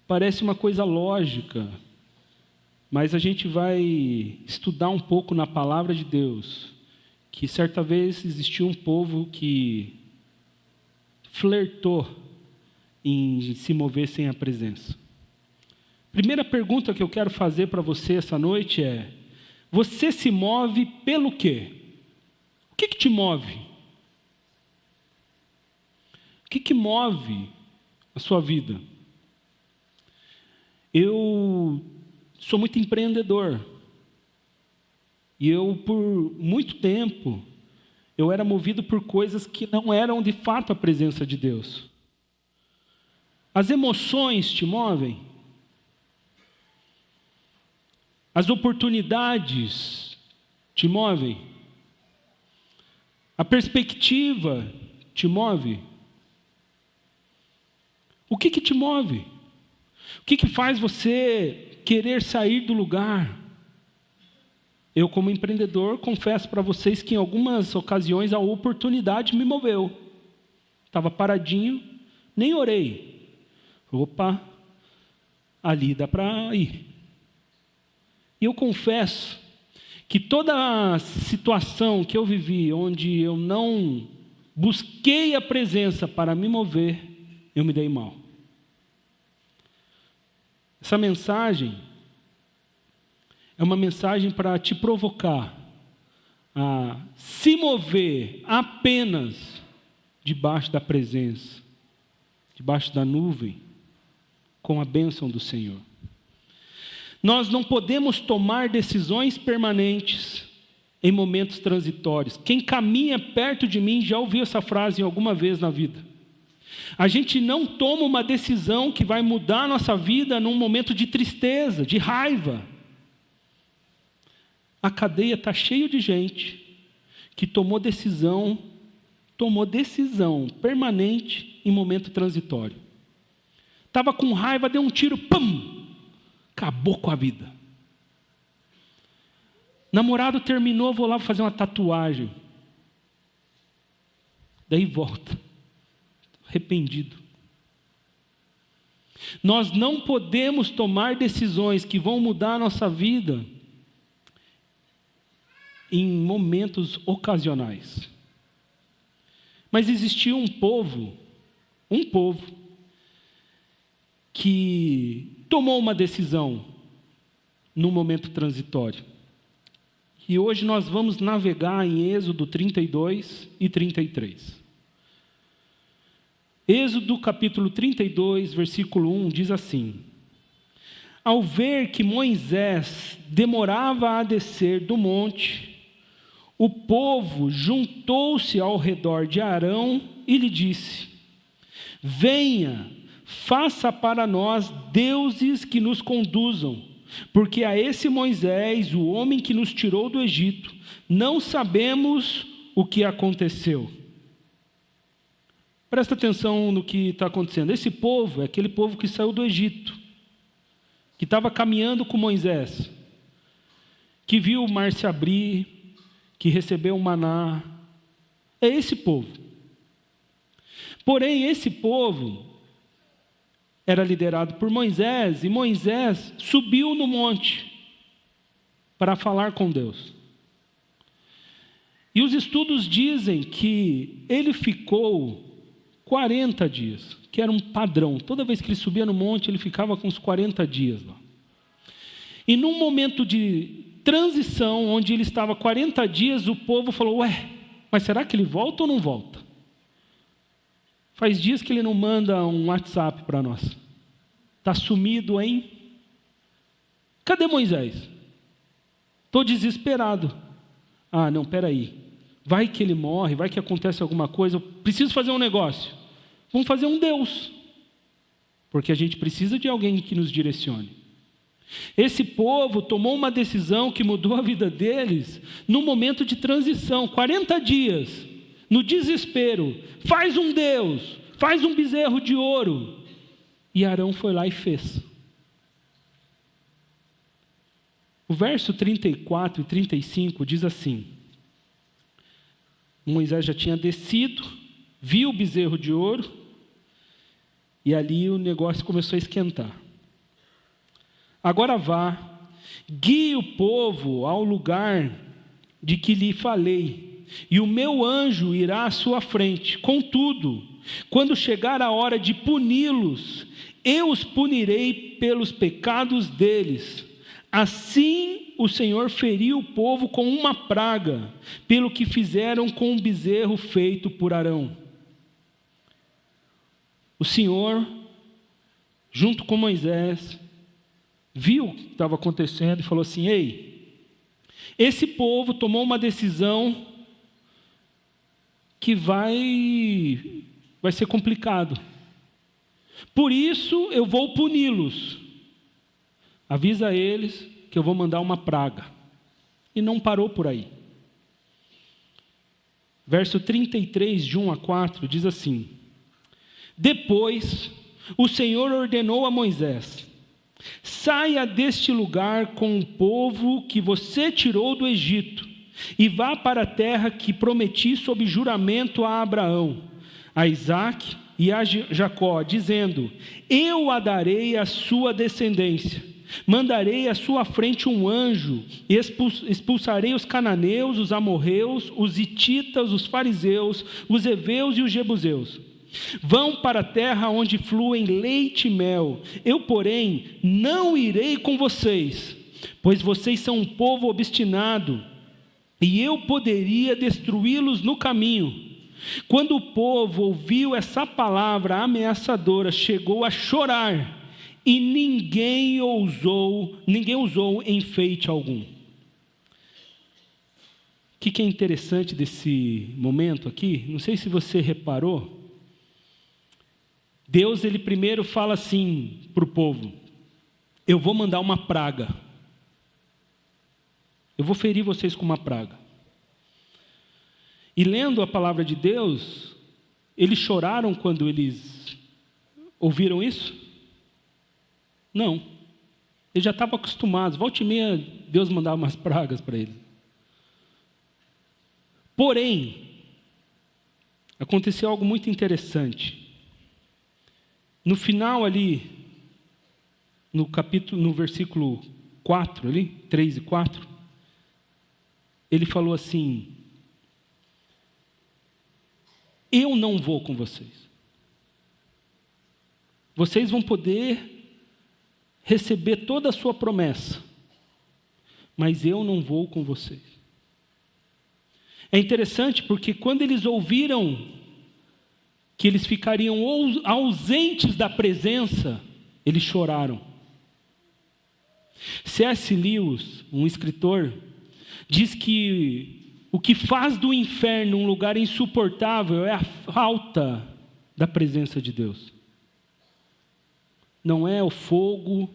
Parece uma coisa lógica, mas a gente vai estudar um pouco na palavra de Deus, que certa vez existiu um povo que flertou em se mover sem a presença. Primeira pergunta que eu quero fazer para você essa noite é: você se move pelo quê? O que te move? O que move a sua vida? Eu sou muito empreendedor. E eu, por muito tempo, eu era movido por coisas que não eram de fato a presença de Deus. As emoções te movem? As oportunidades te movem? A perspectiva te move? O que te move? O que faz você querer sair do lugar? Eu, como empreendedor, confesso para vocês que em algumas ocasiões a oportunidade me moveu. Estava paradinho, nem orei. Opa, ali dá para ir. E eu confesso que toda situação que eu vivi, onde eu não busquei a presença para me mover, eu me dei mal. Essa mensagem é uma mensagem para te provocar a se mover apenas debaixo da presença, debaixo da nuvem, com a bênção do Senhor. Nós não podemos tomar decisões permanentes em momentos transitórios. Quem caminha perto de mim já ouviu essa frase alguma vez na vida. A gente não toma uma decisão que vai mudar a nossa vida num momento de tristeza, de raiva. A cadeia está cheia de gente que tomou decisão permanente em momento transitório. Estava com raiva, deu um tiro, pum! Acabou com a vida. Namorado terminou, vou lá fazer uma tatuagem. Daí volta, arrependido. Nós não podemos tomar decisões que vão mudar a nossa vida em momentos ocasionais. Mas existia um povo que tomou uma decisão num momento transitório. E hoje nós vamos navegar em Êxodo 32 e 33. Êxodo capítulo 32, versículo 1, diz assim: Ao ver que Moisés demorava a descer do monte, o povo juntou-se ao redor de Arão e lhe disse: Venha, faça para nós deuses que nos conduzam, porque a esse Moisés, o homem que nos tirou do Egito, não sabemos o que aconteceu. Presta atenção no que está acontecendo. Esse povo é aquele povo que saiu do Egito, que estava caminhando com Moisés, que viu o mar se abrir, que recebeu o maná. É esse povo. Porém, esse povo era liderado por Moisés, e Moisés subiu no monte para falar com Deus. E os estudos dizem que ele ficou 40 dias, que era um padrão. Toda vez que ele subia no monte, ele ficava com uns 40 dias lá. E num momento de transição, onde ele estava 40 dias, o povo falou: ué, mas será que ele volta ou não volta? Faz dias que ele não manda um WhatsApp para nós. Está sumido, hein? Cadê Moisés? Estou desesperado. Ah, não, peraí. Vai que ele morre, vai que acontece alguma coisa. Eu preciso fazer um negócio. Vamos fazer um Deus. Porque a gente precisa de alguém que nos direcione. Esse povo tomou uma decisão que mudou a vida deles num momento de transição, 40 dias, no desespero. Faz um Deus, faz um bezerro de ouro. E Arão foi lá e fez. O verso 34 e 35 diz assim: Moisés já tinha descido, viu o bezerro de ouro, e ali o negócio começou a esquentar. Agora vá, guie o povo ao lugar de que lhe falei, e o meu anjo irá à sua frente. Contudo, quando chegar a hora de puni-los, eu os punirei pelos pecados deles. Assim o Senhor feriu o povo com uma praga, pelo que fizeram com o bezerro feito por Arão. O Senhor, junto com Moisés, viu o que estava acontecendo e falou assim: ei, esse povo tomou uma decisão que vai ser complicado. Por isso eu vou puni-los. Avisa eles que eu vou mandar uma praga. E não parou por aí. Verso 33, de 1 a 4, diz assim: depois o Senhor ordenou a Moisés: saia deste lugar com o povo que você tirou do Egito, e vá para a terra que prometi sob juramento a Abraão, a Isaque e a Jacó, dizendo: eu a darei à sua descendência. Mandarei à sua frente um anjo, e expulsarei os cananeus, os amorreus, os hititas, os fariseus, os heveus e os jebuseus. Vão para a terra onde fluem leite e mel. Eu, porém, não irei com vocês, pois vocês são um povo obstinado, e eu poderia destruí-los no caminho. Quando o povo ouviu essa palavra ameaçadora, chegou a chorar, e ninguém usou enfeite algum. O que é interessante desse momento aqui? Não sei se você reparou. Deus, ele primeiro fala assim para o povo: eu vou mandar uma praga. Eu vou ferir vocês com uma praga. E lendo a palavra de Deus, eles choraram quando eles ouviram isso? Não. Eles já estavam acostumados. Volta e meia, Deus mandava umas pragas para eles. Porém, aconteceu algo muito interessante. No final ali, no versículo 4 ali, 3 e 4, ele falou assim: eu não vou com vocês. Vocês vão poder receber toda a sua promessa, mas eu não vou com vocês. É interessante porque quando eles ouviram que eles ficariam ausentes da presença, eles choraram. C.S. Lewis, um escritor, diz que o que faz do inferno um lugar insuportável é a falta da presença de Deus. Não é o fogo,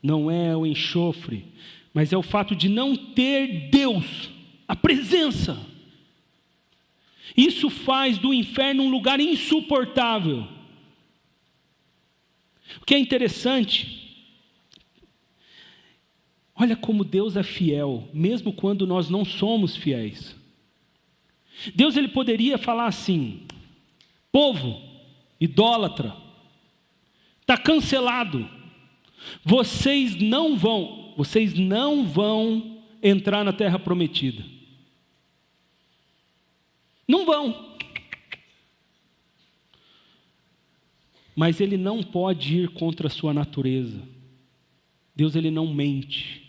não é o enxofre, mas é o fato de não ter Deus, a presença. Isso faz do inferno um lugar insuportável. O que é interessante, olha como Deus é fiel, mesmo quando nós não somos fiéis. Deus, ele poderia falar assim: povo idólatra, está cancelado, vocês não vão entrar na terra prometida. Não vão. Mas ele não pode ir contra a sua natureza. Deus, ele não mente.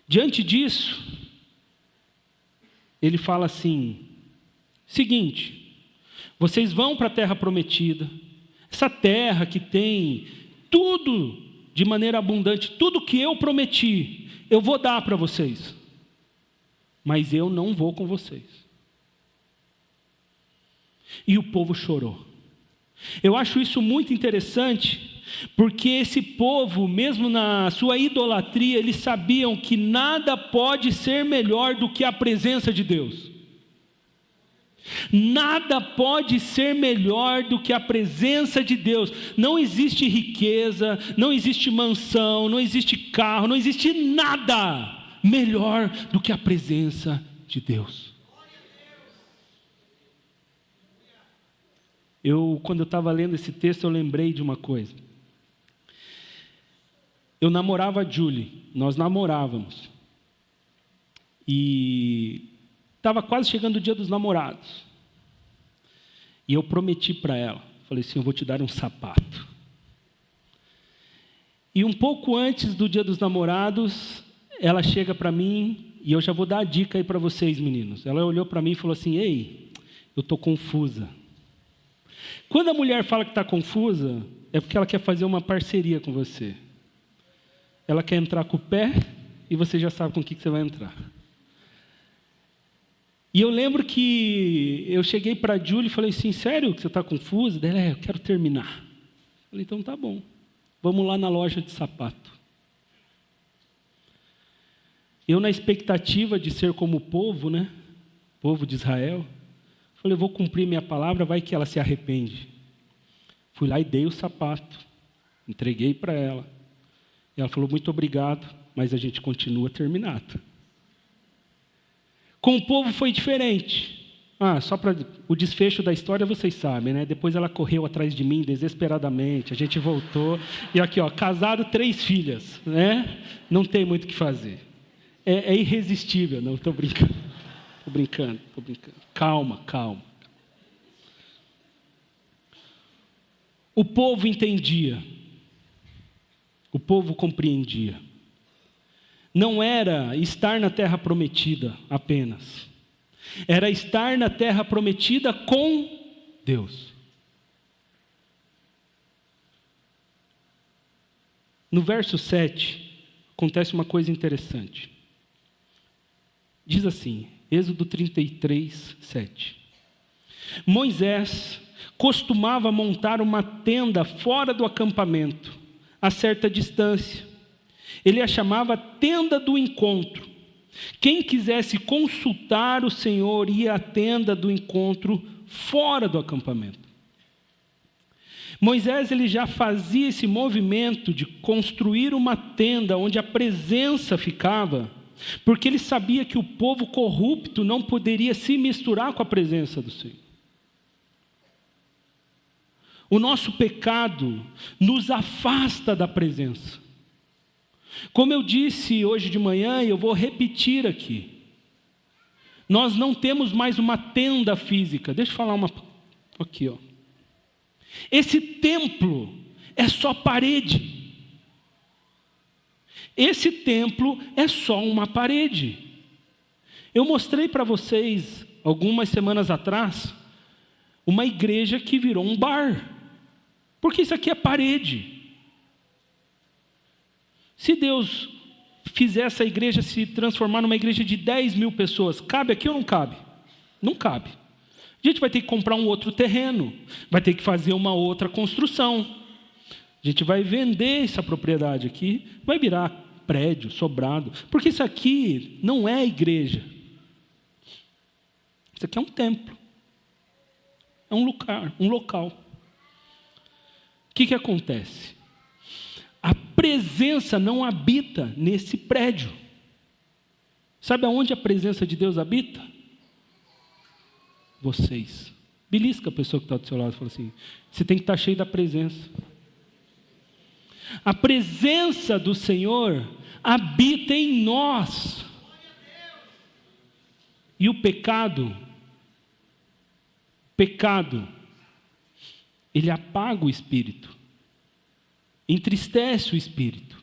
Diante disso, ele fala assim: seguinte, vocês vão para a terra prometida, essa terra que tem tudo de maneira abundante, tudo que eu prometi, eu vou dar para vocês, mas eu não vou com vocês. E o povo chorou. Eu acho isso muito interessante, porque esse povo, mesmo na sua idolatria, eles sabiam que nada pode ser melhor do que a presença de Deus. Nada pode ser melhor do que a presença de Deus. Não existe riqueza, não existe mansão, não existe carro, não existe nada melhor do que a presença de Deus. Quando eu estava lendo esse texto, eu lembrei de uma coisa. Eu namorava a Julie, nós namorávamos. E estava quase chegando o dia dos namorados. E eu prometi para ela, falei assim, eu vou te dar um sapato. E um pouco antes do dia dos namorados, ela chega para mim, e eu já vou dar a dica aí para vocês, meninos. Ela olhou para mim e falou assim, ei, eu estou confusa. Quando a mulher fala que está confusa, é porque ela quer fazer uma parceria com você. Ela quer entrar com o pé, e você já sabe com o que você vai entrar. E eu lembro que eu cheguei para a Júlia e falei assim, sério que você está confusa? Ela, eu quero terminar. Eu falei, então tá bom, vamos lá na loja de sapato. Eu na expectativa de ser como o povo, né? Povo de Israel, falei, eu vou cumprir minha palavra, vai que ela se arrepende. Fui lá e dei o sapato, entreguei para ela. E ela falou, muito obrigado, mas a gente continua terminado. Com o povo foi diferente. Só para o desfecho da história vocês sabem, né? Depois ela correu atrás de mim desesperadamente, a gente voltou. E aqui, ó, casado, 3 filhas, né? Não tem muito o que fazer. É irresistível, não, estou brincando. Estou brincando. Calma. O povo entendia. O povo compreendia. Não era estar na terra prometida apenas. Era estar na terra prometida com Deus. No verso 7, acontece uma coisa interessante. Diz assim, Êxodo 33, 7. Moisés costumava montar uma tenda fora do acampamento, a certa distância. Ele a chamava tenda do encontro. Quem quisesse consultar o Senhor ia à tenda do encontro fora do acampamento. Moisés ele já fazia esse movimento de construir uma tenda onde a presença ficava, porque ele sabia que o povo corrupto não poderia se misturar com a presença do Senhor. O nosso pecado nos afasta da presença. Como eu disse hoje de manhã, e eu vou repetir aqui, nós não temos mais uma tenda física. Deixa eu falar uma... Aqui, ó. Esse templo é só parede. Esse templo é só uma parede. Eu mostrei para vocês, algumas semanas atrás, uma igreja que virou um bar. Porque isso aqui é parede. Se Deus fizer essa igreja se transformar numa igreja de 10 mil pessoas, cabe aqui ou não cabe? Não cabe. A gente vai ter que comprar um outro terreno, vai ter que fazer uma outra construção. A gente vai vender essa propriedade aqui, vai virar prédio, sobrado, porque isso aqui não é igreja. Isso aqui é um templo. É um local. O que acontece? A presença não habita nesse prédio. Sabe aonde a presença de Deus habita? Vocês. Belisca a pessoa que está do seu lado e fala assim, você tem que estar cheio da presença. A presença do Senhor habita em nós. E o pecado, ele apaga o espírito. Entristece o espírito.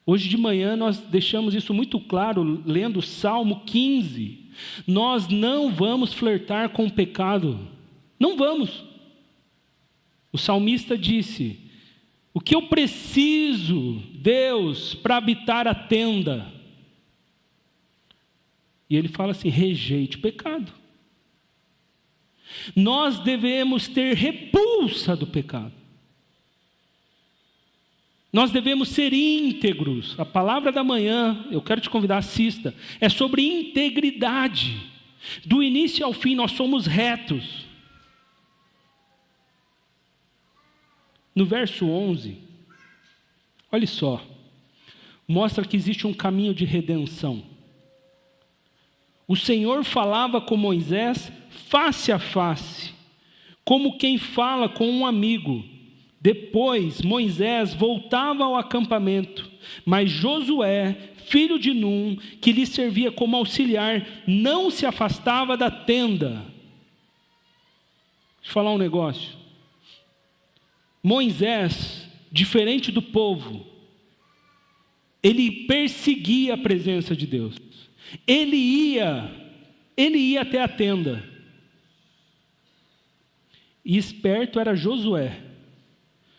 Hoje de manhã nós deixamos isso muito claro, lendo o Salmo 15. Nós não vamos flertar com o pecado. Não vamos. O salmista disse, o que eu preciso, Deus, para habitar a tenda? E ele fala assim, rejeite o pecado. Nós devemos ter repulsa do pecado. Nós devemos ser íntegros. A palavra da manhã, eu quero te convidar, assista, é sobre integridade. Do início ao fim, nós somos retos. No verso 11, olha só, mostra que existe um caminho de redenção. O Senhor falava com Moisés face a face, como quem fala com um amigo. Depois Moisés voltava ao acampamento, mas Josué, filho de Num, que lhe servia como auxiliar, não se afastava da tenda. Deixa eu falar um negócio. Moisés, diferente do povo, ele perseguia a presença de Deus. Ele ia até a tenda. E esperto era Josué.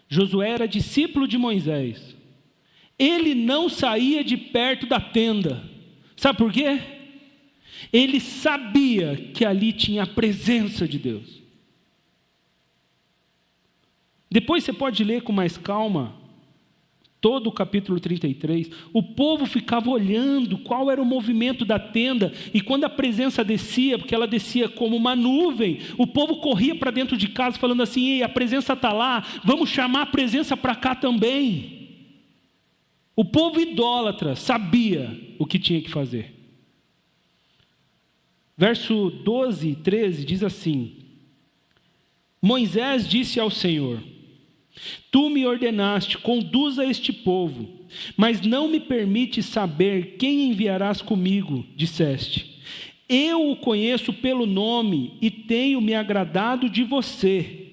Josué era discípulo de Moisés. Ele não saía de perto da tenda. Sabe por quê? Ele sabia que ali tinha a presença de Deus. Depois você pode ler com mais calma todo o capítulo 33, o povo ficava olhando qual era o movimento da tenda, e quando a presença descia, porque ela descia como uma nuvem, o povo corria para dentro de casa falando assim: ei, a presença está lá, vamos chamar a presença para cá também. O povo idólatra sabia o que tinha que fazer. Verso 12 e 13 diz assim: Moisés disse ao Senhor: Tu me ordenaste, conduza este povo, mas não me permites saber quem enviarás comigo, disseste. Eu o conheço pelo nome e tenho me agradado de você.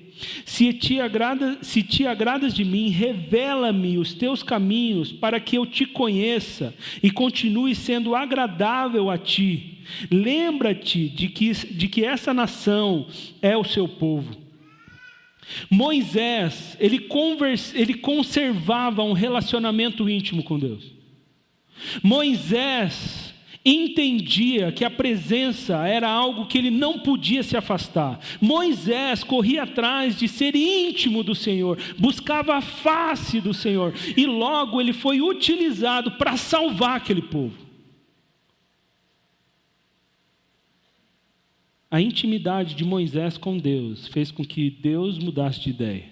Se te agradas de mim, revela-me os teus caminhos para que eu te conheça e continue sendo agradável a ti. Lembra-te de que essa nação é o seu povo. Moisés, ele conservava um relacionamento íntimo com Deus. Moisés entendia que a presença era algo que ele não podia se afastar. Moisés corria atrás de ser íntimo do Senhor, buscava a face do Senhor, e logo ele foi utilizado para salvar aquele povo. A intimidade de Moisés com Deus fez com que Deus mudasse de ideia.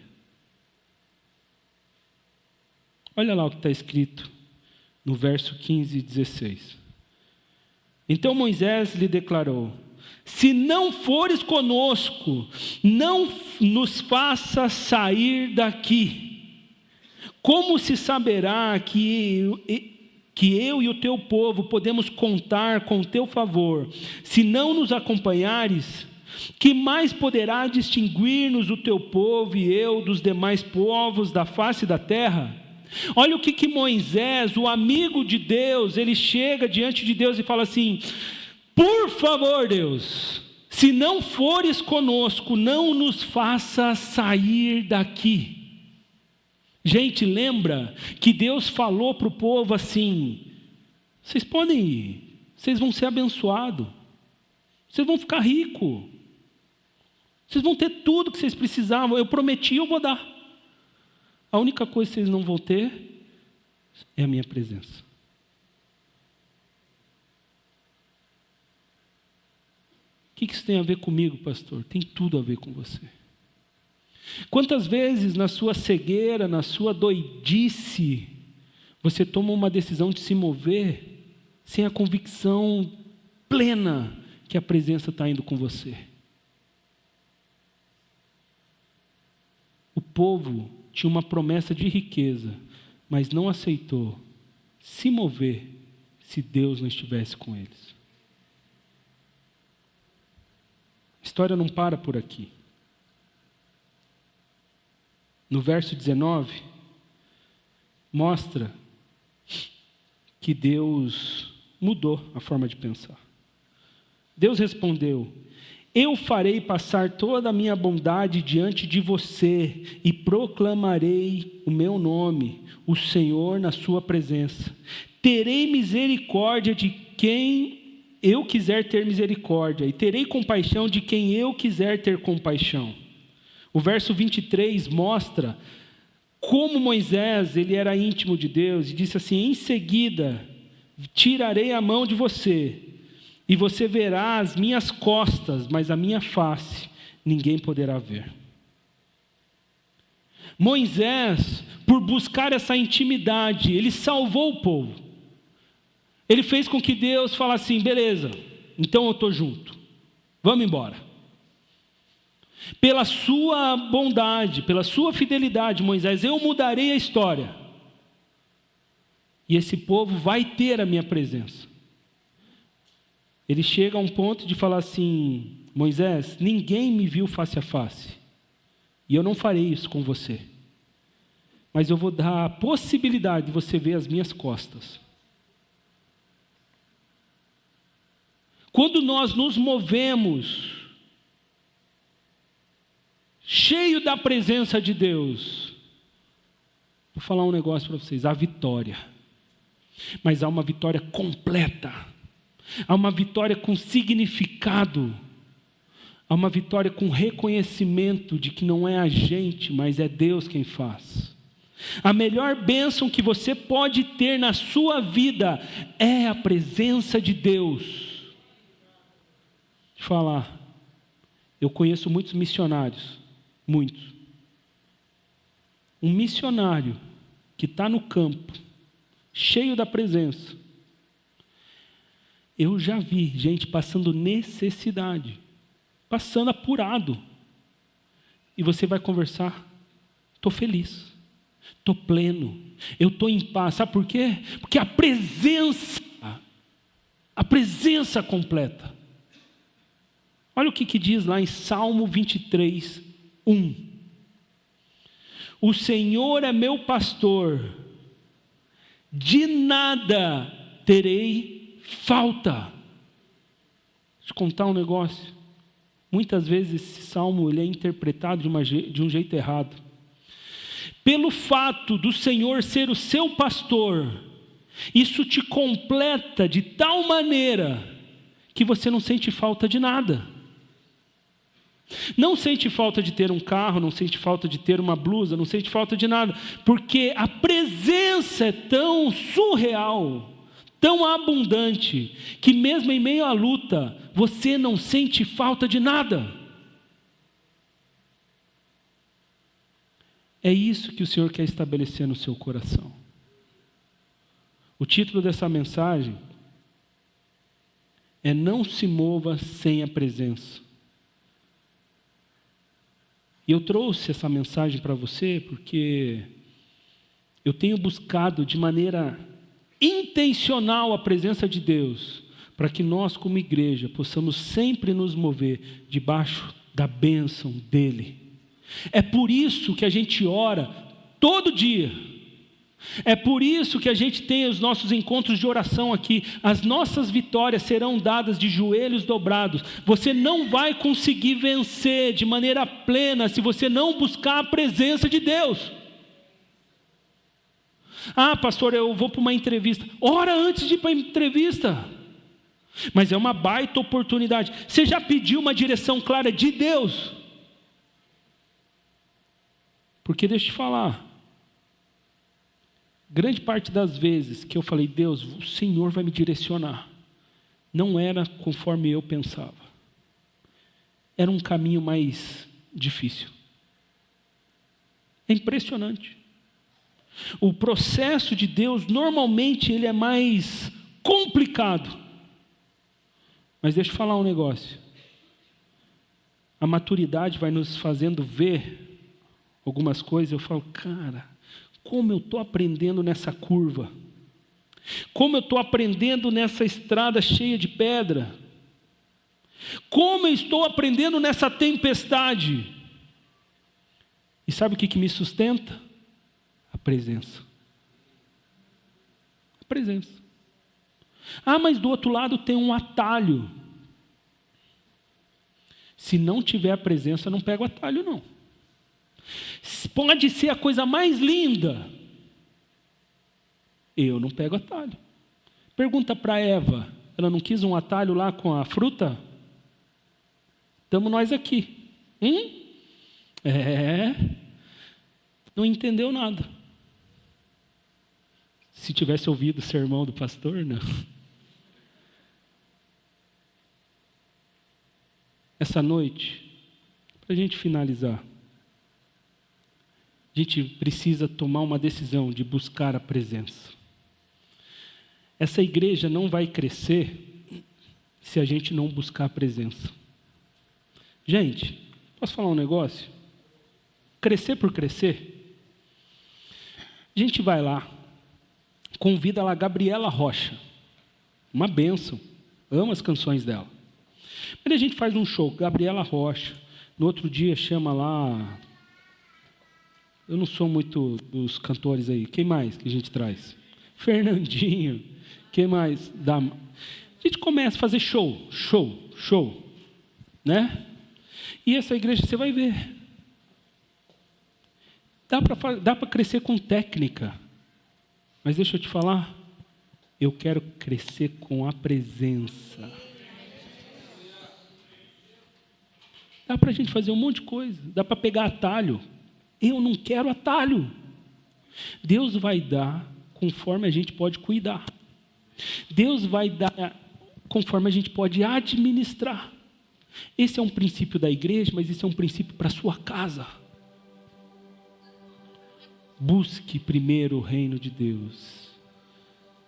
Olha lá o que está escrito no verso 15 e 16. Então Moisés lhe declarou: se não fores conosco, não nos faça sair daqui. Como se saberá que eu e o teu povo podemos contar com o teu favor, se não nos acompanhares? Que mais poderá distinguir-nos o teu povo e eu dos demais povos da face da terra? Olha o que Moisés, o amigo de Deus, ele chega diante de Deus e fala assim: por favor, Deus, se não fores conosco, não nos faça sair daqui. Gente, lembra que Deus falou para o povo assim: vocês podem ir, vocês vão ser abençoados, vocês vão ficar ricos, vocês vão ter tudo que vocês precisavam, eu prometi, eu vou dar. A única coisa que vocês não vão ter é a minha presença. O que isso tem a ver comigo, pastor? Tem tudo a ver com você. Quantas vezes na sua cegueira, na sua doidice, você toma uma decisão de se mover sem a convicção plena que a presença está indo com você? O povo tinha uma promessa de riqueza, mas não aceitou se mover se Deus não estivesse com eles. A história não para por aqui. No verso 19, mostra que Deus mudou a forma de pensar. Deus respondeu: eu farei passar toda a minha bondade diante de você e proclamarei o meu nome, o Senhor, na sua presença. Terei misericórdia de quem eu quiser ter misericórdia e terei compaixão de quem eu quiser ter compaixão. O verso 23 mostra como Moisés, ele era íntimo de Deus, e disse assim: em seguida tirarei a mão de você, e você verá as minhas costas, mas a minha face ninguém poderá ver. Moisés, por buscar essa intimidade, ele salvou o povo. Ele fez com que Deus falasse assim: beleza, então eu estou junto, vamos embora. Pela sua bondade, pela sua fidelidade, Moisés, eu mudarei a história. E esse povo vai ter a minha presença. Ele chega a um ponto de falar assim: Moisés, ninguém me viu face a face. E eu não farei isso com você. Mas eu vou dar a possibilidade de você ver as minhas costas. Quando nós nos movemos cheio da presença de Deus, vou falar um negócio para vocês: há vitória. Mas há uma vitória completa. Há uma vitória com significado. Há uma vitória com reconhecimento de que não é a gente, mas é Deus quem faz. A melhor bênção que você pode ter na sua vida é a presença de Deus. Deixa eu falar, eu conheço muitos missionários, muitos. Um missionário que está no campo, cheio da presença. Eu já vi gente passando necessidade, passando apurado. E você vai conversar: estou feliz, estou pleno, eu estou em paz. Sabe por quê? Porque a presença completa. Olha o que diz lá em Salmo 23, 1. O Senhor é meu pastor, de nada terei falta. Deixa eu contar um negócio. Muitas vezes esse salmo ele é interpretado de um jeito errado. Pelo fato do Senhor ser o seu pastor, isso te completa de tal maneira que você não sente falta de nada. Não sente falta de ter um carro, não sente falta de ter uma blusa, não sente falta de nada, porque a presença é tão surreal, tão abundante, que mesmo em meio à luta, você não sente falta de nada. É isso que o Senhor quer estabelecer no seu coração. O título dessa mensagem é: não se mova sem a presença. E eu trouxe essa mensagem para você porque eu tenho buscado de maneira intencional a presença de Deus, para que nós como igreja possamos sempre nos mover debaixo da bênção dEle. É por isso que a gente ora todo dia. É por isso que a gente tem os nossos encontros de oração aqui. As nossas vitórias serão dadas de joelhos dobrados. Você não vai conseguir vencer de maneira plena se você não buscar a presença de Deus. Ah, pastor, eu vou para uma entrevista. Ora antes de ir para a entrevista. Mas é uma baita oportunidade. Você já pediu uma direção clara de Deus? Porque deixa eu te falar, grande parte das vezes que eu falei: Deus, o Senhor vai me direcionar, não era conforme eu pensava. Era um caminho mais difícil. É impressionante. O processo de Deus, normalmente, ele é mais complicado. Mas deixa eu falar um negócio. A maturidade vai nos fazendo ver algumas coisas. Eu falo: cara, como eu estou aprendendo nessa curva. Como eu estou aprendendo nessa estrada cheia de pedra. Como eu estou aprendendo nessa tempestade. E sabe o que me sustenta? A presença. A presença. Ah, mas do outro lado tem um atalho. Se não tiver a presença, não pega o atalho, não. Pode ser a coisa mais linda, eu não pego atalho. Pergunta para Eva, ela não quis um atalho lá com a fruta? Estamos nós aqui. Não entendeu nada. Se tivesse ouvido o sermão do pastor, não. Essa noite, para a gente finalizar, a gente precisa tomar uma decisão de buscar a presença. Essa igreja não vai crescer se a gente não buscar a presença. Gente, Posso falar um negócio? Crescer por crescer. A gente vai lá, convida lá a Gabriela Rocha, uma bênção, amo as canções dela. Mas a gente faz um show, Gabriela Rocha, no outro dia chama lá, eu não sou muito dos cantores aí, quem mais que a gente traz? Fernandinho, quem mais? A gente começa a fazer show, né? E essa igreja, você vai ver, dá para crescer com técnica, mas deixa eu te falar, eu quero crescer com a presença. Dá para a gente fazer um monte de coisa, dá para pegar atalho. Eu não quero atalho. Deus vai dar conforme a gente pode cuidar. Deus vai dar conforme a gente pode administrar. Esse é um princípio da igreja, mas esse é um princípio para a sua casa. Busque primeiro o reino de Deus,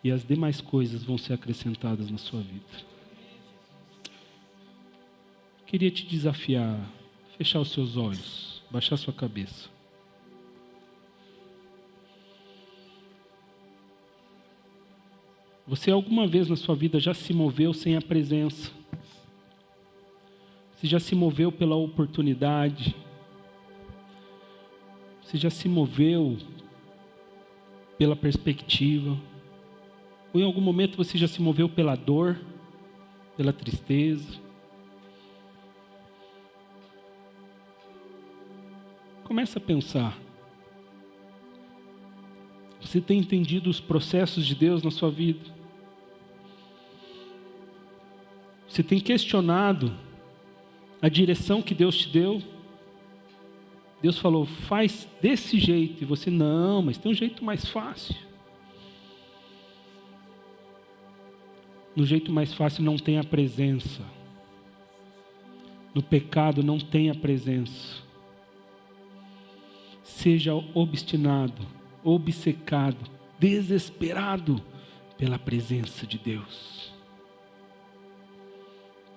e as demais coisas vão ser acrescentadas na sua vida. Queria te desafiar, fechar os seus olhos, baixar sua cabeça. Você alguma vez na sua vida já se moveu sem a presença? Você já se moveu pela oportunidade? Você já se moveu pela perspectiva? Ou em algum momento você já se moveu pela dor, pela tristeza? Começa a pensar. Você tem entendido os processos de Deus na sua vida? Você tem questionado a direção que Deus te deu? Deus falou, faz desse jeito. E você, não, mas tem um jeito mais fácil. No jeito mais fácil não tem a presença. No pecado não tem a presença. Seja obstinado, obcecado, desesperado pela presença de Deus.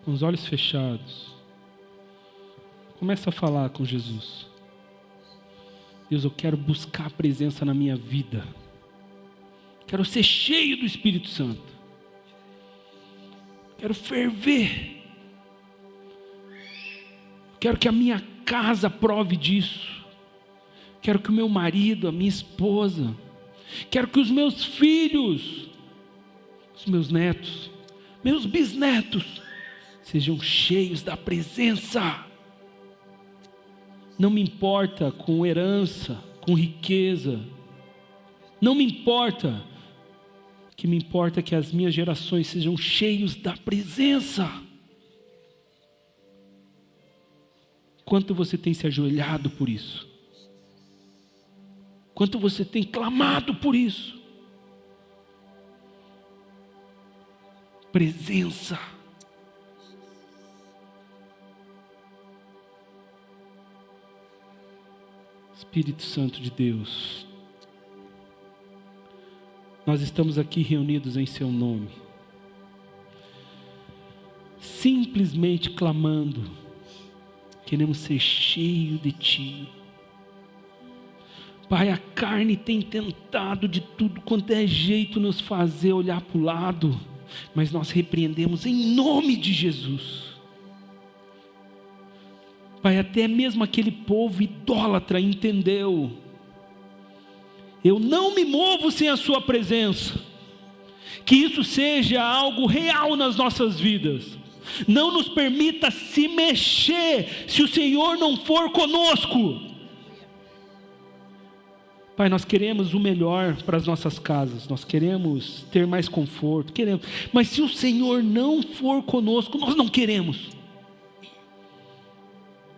Com os olhos fechados, começa a falar com Jesus. Deus, eu quero buscar a presença na minha vida. Quero ser cheio do Espírito Santo. Quero ferver. Quero que a minha casa prove disso. Quero que o meu marido, a minha esposa, quero que os meus filhos, os meus netos, meus bisnetos, sejam cheios da presença. Não me importa com herança, com riqueza. Não me importa. O que me importa é que as minhas gerações sejam cheios da presença. Quanto você tem se ajoelhado por isso? Quanto você tem clamado por isso? Presença. Espírito Santo de Deus, nós estamos aqui reunidos em Seu nome, simplesmente clamando, queremos ser cheios de Ti. Pai, a carne tem tentado de tudo quanto é jeito nos fazer olhar para o lado, mas nós repreendemos em nome de Jesus. Pai, até mesmo aquele povo idólatra entendeu. Eu não me movo sem a Sua presença. Que isso seja algo real nas nossas vidas. Não nos permita se mexer se o Senhor não for conosco. Pai, nós queremos o melhor para as nossas casas, nós queremos ter mais conforto, mas se o Senhor não for conosco, nós não queremos.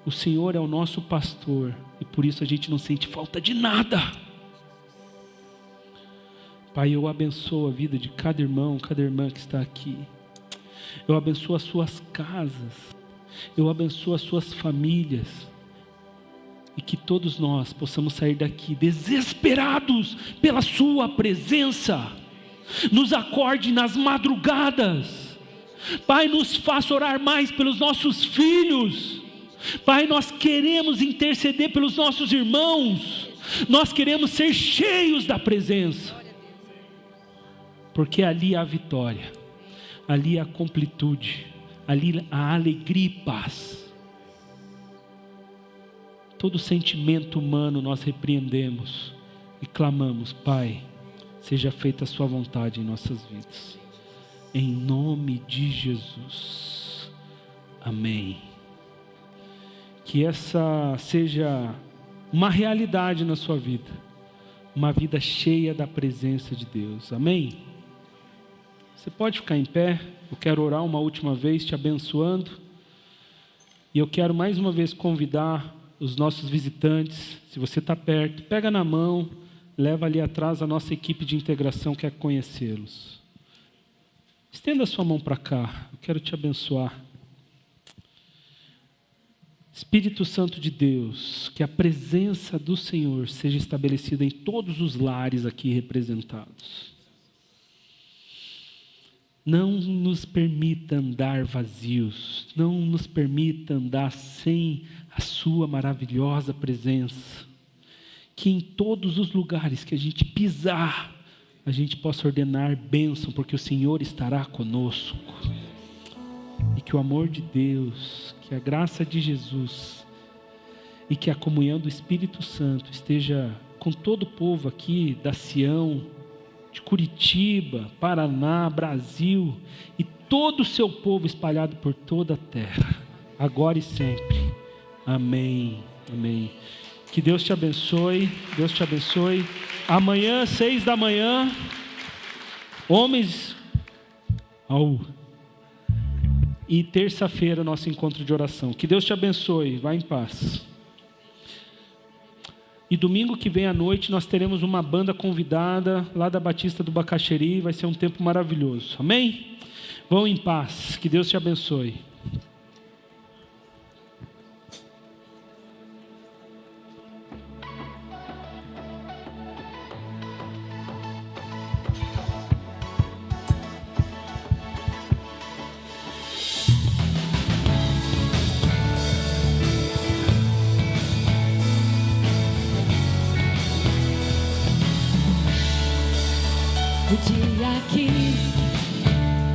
O Senhor é o nosso pastor, e por isso a gente não sente falta de nada. Pai, eu abençoo a vida de cada irmão, cada irmã que está aqui. Eu abençoo as suas casas, eu abençoo as suas famílias, e que todos nós possamos sair daqui desesperados pela Sua presença. Nos acorde nas madrugadas. Pai, nos faça orar mais pelos nossos filhos. Pai, nós queremos interceder pelos nossos irmãos, nós queremos ser cheios da presença, porque ali há vitória, ali há completude, ali há alegria e paz. Todo sentimento humano nós repreendemos e clamamos: Pai, seja feita a sua vontade em nossas vidas, em nome de Jesus, amém. Que essa seja uma realidade na sua vida, uma vida cheia da presença de Deus, amém? Você pode ficar em pé, eu quero orar uma última vez te abençoando, e eu quero mais uma vez convidar os nossos visitantes, se você está perto, pega na mão, leva ali atrás a nossa equipe de integração que quer conhecê-los. Estenda a sua mão para cá, eu quero te abençoar. Espírito Santo de Deus, que a presença do Senhor seja estabelecida em todos os lares aqui representados. Não nos permita andar vazios, não nos permita andar sem a sua maravilhosa presença. Que em todos os lugares que a gente pisar, a gente possa ordenar bênção, porque o Senhor estará conosco. E que o amor de Deus, que a graça de Jesus e que a comunhão do Espírito Santo esteja com todo o povo aqui da Sião, de Curitiba, Paraná, Brasil e todo o seu povo espalhado por toda a terra, agora e sempre. Amém, amém. Que Deus te abençoe, Deus te abençoe. Amanhã, 6 da manhã, homens, e terça-feira, nosso encontro de oração. Que Deus te abençoe, vá em paz. E domingo que vem à noite, nós teremos uma banda convidada, lá da Batista do Bacaxeri, vai ser um tempo maravilhoso, amém? Vão em paz, que Deus te abençoe. O dia que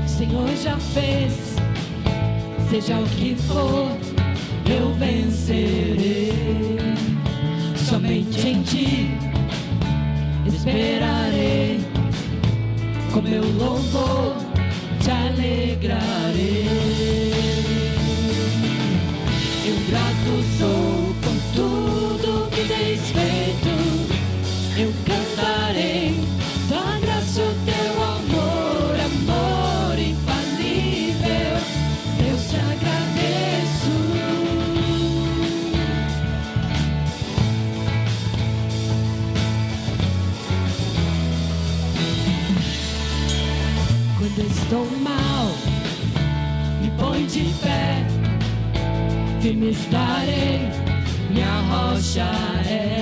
o Senhor já fez, seja o que for, eu vencerei. Somente em Ti esperarei, com meu louvor te alegrarei. Eu grato sou por tudo que tens feito, eu cantarei tua graça, o teu amor, amor infalível. Deus, te agradeço. Quando estou mal, me põe de pé, firme estarei, minha rocha és.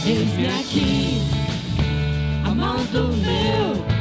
Eis-me aqui, a mão do meu